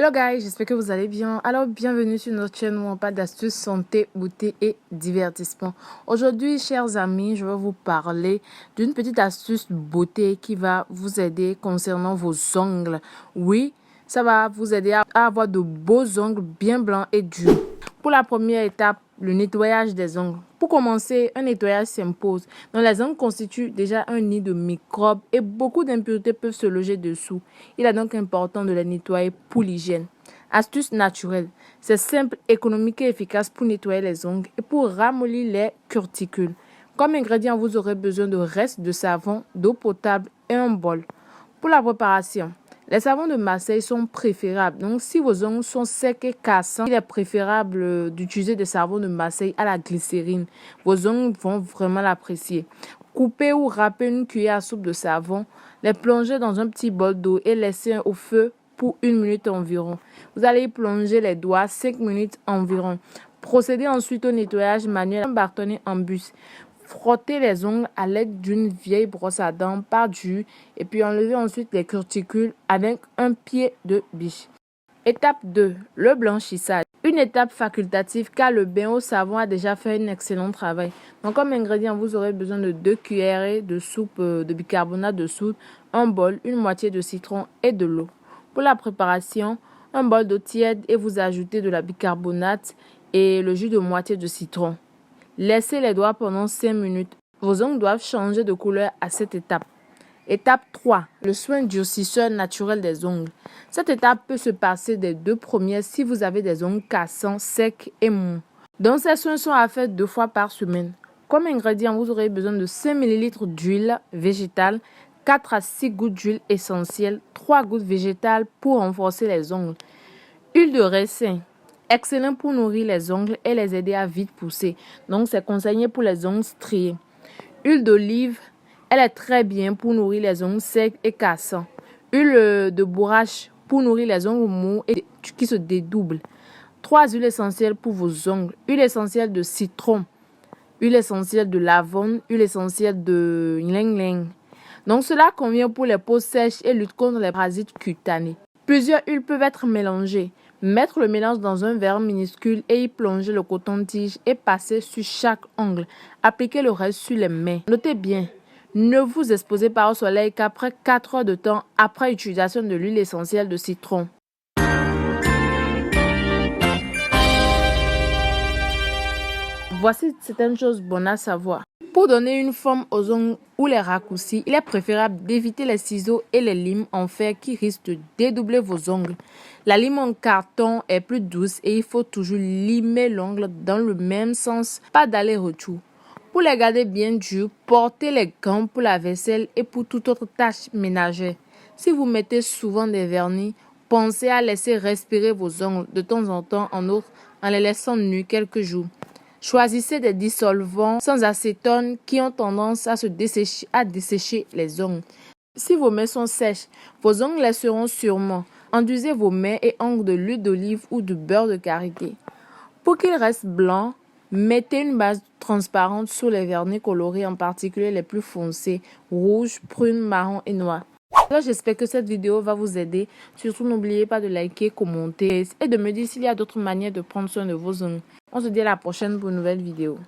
Hello guys, j'espère que vous allez bien. Alors bienvenue sur notre chaîne où on parle d'astuces santé, beauté et divertissement. Aujourd'hui, chers amis, je vais vous parler d'une petite astuce beauté qui va vous aider concernant vos ongles. Oui, ça va vous aider à avoir de beaux ongles bien blancs et durs. Pour la première étape, le nettoyage des ongles. Pour commencer, un nettoyage s'impose. Donc, les ongles constituent déjà un nid de microbes et beaucoup d'impuretés peuvent se loger dessous. Il est donc important de les nettoyer pour l'hygiène. Astuce naturelle. C'est simple, économique et efficace pour nettoyer les ongles et pour ramollir les cuticules. Comme ingrédient, vous aurez besoin de restes de savon, d'eau potable et un bol. Pour la préparation, les savons de Marseille sont préférables. Donc, si vos ongles sont secs et cassants, il est préférable d'utiliser des savons de Marseille à la glycérine. Vos ongles vont vraiment l'apprécier. Coupez ou râpez une cuillère à soupe de savon, les plongez dans un petit bol d'eau et laissez au feu pour 1 minute environ. Vous allez y plonger les doigts 5 minutes environ. Procédez ensuite au nettoyage manuel en bâtonnet en bus. Frottez les ongles à l'aide d'une vieille brosse à dents par dessus et puis enlevez ensuite les cuticules avec un pied de biche. Étape 2. Le blanchissage. Une étape facultative car le bain au savon a déjà fait un excellent travail. Donc comme ingrédient, vous aurez besoin de 2 cuillerées de soupe de bicarbonate de soude, un bol, une moitié de citron et de l'eau. Pour la préparation, un bol d'eau tiède et vous ajoutez de la bicarbonate et le jus de moitié de citron. Laissez les doigts pendant 5 minutes. Vos ongles doivent changer de couleur à cette étape. Étape 3. Le soin durcisseur naturel des ongles. Cette étape peut se passer des 2 premières si vous avez des ongles cassants, secs et mous. Donc ces soins sont à faire 2 fois par semaine. Comme ingrédient, vous aurez besoin de 5 ml d'huile végétale, 4 à 6 gouttes d'huile essentielle, 3 gouttes végétales pour renforcer les ongles. Huile de ricin. Excellent pour nourrir les ongles et les aider à vite pousser. Donc, c'est conseillé pour les ongles striés. Huile d'olive, elle est très bien pour nourrir les ongles secs et cassants. Huile de bourrache pour nourrir les ongles mous et qui se dédoublent. 3 huiles essentielles pour vos ongles. Huile essentielle de citron, huile essentielle de lavande, huile essentielle de ylang-ylang. Donc, cela convient pour les peaux sèches et lutte contre les parasites cutanés. Plusieurs huiles peuvent être mélangées. Mettre le mélange dans un verre minuscule et y plonger le coton-tige et passer sur chaque ongle. Appliquez le reste sur les mains. Notez bien, ne vous exposez pas au soleil qu'après 4 heures de temps après utilisation de l'huile essentielle de citron. Voici certaines choses bonnes à savoir. Pour donner une forme aux ongles ou les raccourcis, il est préférable d'éviter les ciseaux et les limes en fer qui risquent de dédoubler vos ongles. La lime en carton est plus douce et il faut toujours limer l'ongle dans le même sens, pas d'aller-retour. Pour les garder bien durs, portez les gants pour la vaisselle et pour toute autre tâche ménagère. Si vous mettez souvent des vernis, pensez à laisser respirer vos ongles de temps en temps en les laissant nus quelques jours. Choisissez des dissolvants sans acétone qui ont tendance à dessécher les ongles. Si vos mains sont sèches, vos ongles les seront sûrement. Enduisez vos mains et ongles de l'huile d'olive ou du beurre de karité. Pour qu'ils restent blancs, mettez une base transparente sur les vernis colorés, en particulier les plus foncés, rouge, prune, marron et noir. Alors, j'espère que cette vidéo va vous aider. Surtout, n'oubliez pas de liker, commenter et de me dire s'il y a d'autres manières de prendre soin de vos ongles. On se dit à la prochaine pour une nouvelle vidéo.